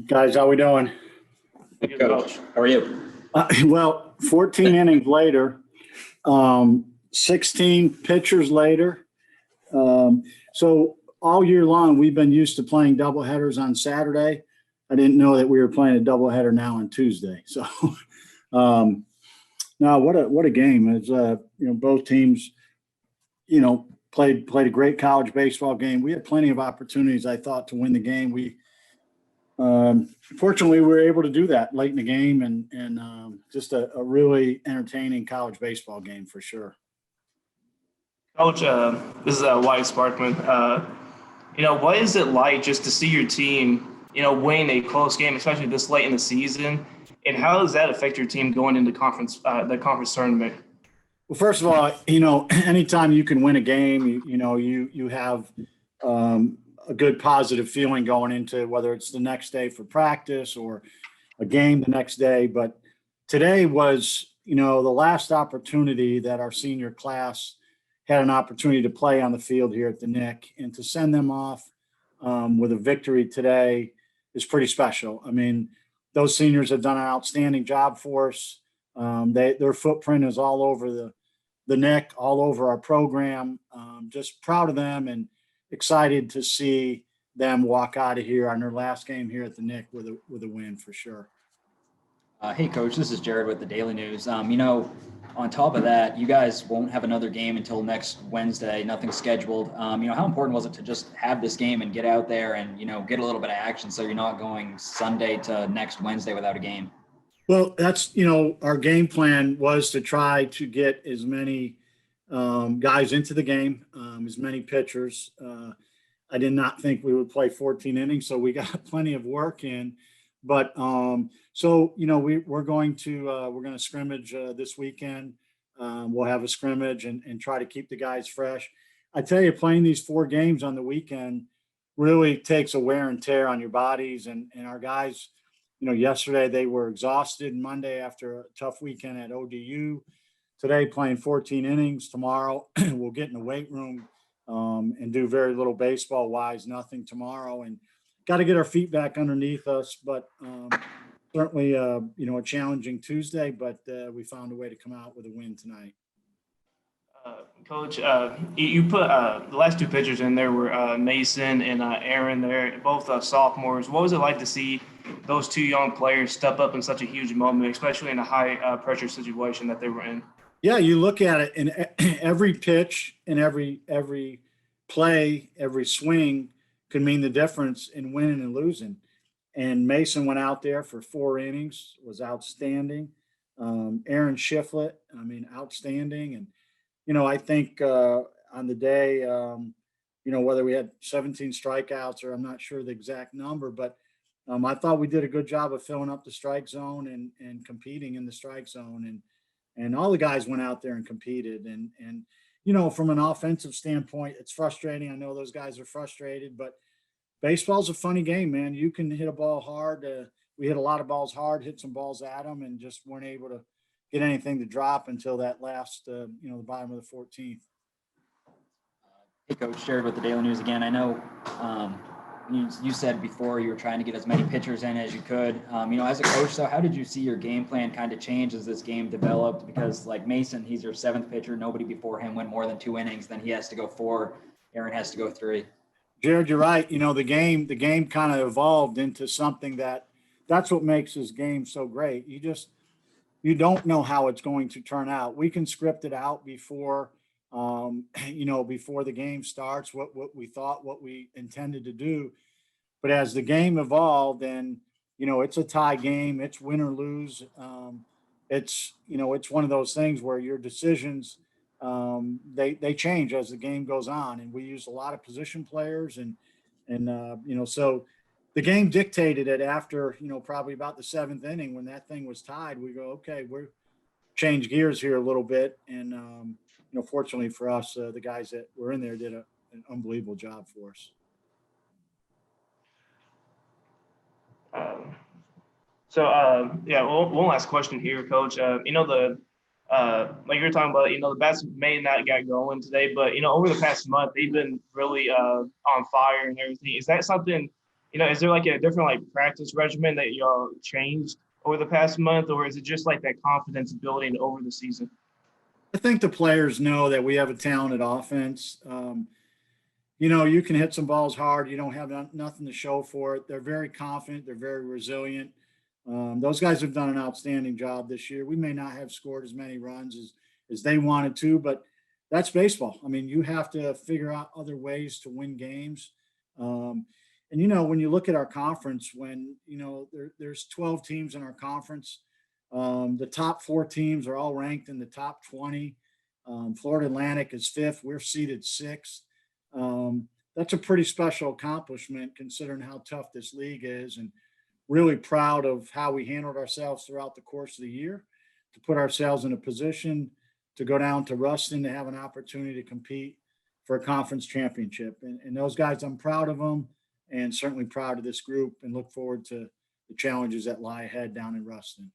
Guys, how we doing? Good, Coach. How are you? Well, 14 innings later, 16 pitchers later. So all year long, we've been used to playing doubleheaders on Saturday. I didn't know that we were playing a doubleheader now on Tuesday. So now what a game. It's both teams, played a great college baseball game. We had plenty of opportunities, I thought, to win the game. Fortunately, we were able to do that late in the game, and just a really entertaining college baseball game for sure. Coach, this is Wyatt Sparkman. What is it like just to see your team, win a close game, especially this late in the season? And how does that affect your team going into the conference tournament? Well, first of all, anytime you can win a game, you have a good positive feeling going into whether it's the next day for practice or a game the next day. But today was, the last opportunity that our senior class had an opportunity to play on the field here at the Nick, and to send them off with a victory today is pretty special. I mean, those seniors have done an outstanding job for us. Their footprint is all over the Nick, all over our program. Just proud of them and excited to see them walk out of here on their last game here at the Nick with a win for sure. Hey, Coach, this is Jared with the Daily News. On top of that, you guys won't have another game until next Wednesday, nothing scheduled. How important was it to just have this game and get out there and, get a little bit of action so you're not going Sunday to next Wednesday without a game? Well, that's, our game plan was to try to get as many guys into the game, as many pitchers. I did not think we would play 14 innings, so we got plenty of work in. But we're going to scrimmage this weekend. We'll have a scrimmage and try to keep the guys fresh. I tell you, playing these 4 games on the weekend really takes a wear and tear on your bodies. And our guys, yesterday they were exhausted. Monday after a tough weekend at ODU. Today playing 14 innings. Tomorrow we'll get in the weight room and do very little baseball-wise, nothing tomorrow. And got to get our feet back underneath us. But certainly, a challenging Tuesday, but we found a way to come out with a win tonight. Coach, you put the last 2 pitchers in there were Mason and Aaron. They're both sophomores. What was it like to see those 2 young players step up in such a huge moment, especially in a high pressure situation that they were in? Yeah, you look at it, and every pitch and every play, every swing could mean the difference in winning and losing. And Mason went out there for 4 innings, was outstanding. Aaron Shiflett, outstanding. And, I think on the day, whether we had 17 strikeouts or I'm not sure the exact number, but I thought we did a good job of filling up the strike zone and competing in the strike zone. And all the guys went out there and competed. And from an offensive standpoint, it's frustrating. I know those guys are frustrated, but baseball's a funny game, man. You can hit a ball hard. We hit a lot of balls hard, hit some balls at them, and just weren't able to get anything to drop until that last, the bottom of the 14th. Hey, Coach, Jared with the Daily News again. I know you said before you were trying to get as many pitchers in as you could. As a coach, so how did you see your game plan kind of change as this game developed? Because like Mason, he's your 7th pitcher. Nobody before him went more than 2 innings. Then he has to go 4. Aaron has to go 3. Jared, you're right. The game kind of evolved into something that's what makes this game so great. You don't know how it's going to turn out. We can script it out before the game starts, what we thought, what we intended to do. But as the game evolved, and it's a tie game, it's win or lose. It's one of those things where your decisions they change as the game goes on, and we use a lot of position players, and so the game dictated it after probably about the 7th inning when that thing was tied. We go, okay, we're change gears here a little bit, and fortunately for us, the guys that were in there did an unbelievable job for us. One last question here, Coach. Like you were talking about, the bats may not get going today, but over the past month they've been really on fire and everything. Is that something Is there like a different like practice regimen that y'all changed over the past month, or is it just like that confidence building over the season? I think the players know that we have a talented offense. You can hit some balls hard. You don't have nothing to show for it. They're very confident. They're very resilient. Those guys have done an outstanding job this year. We may not have scored as many runs as they wanted to, but that's baseball. I mean, you have to figure out other ways to win games. And when you look at our conference, when there's 12 teams in our conference, the top 4 teams are all ranked in the top 20. Florida Atlantic is 5th. We're seeded 6th. That's a pretty special accomplishment considering how tough this league is, and really proud of how we handled ourselves throughout the course of the year to put ourselves in a position to go down to Ruston to have an opportunity to compete for a conference championship. And those guys, I'm proud of them and certainly proud of this group and look forward to the challenges that lie ahead down in Ruston.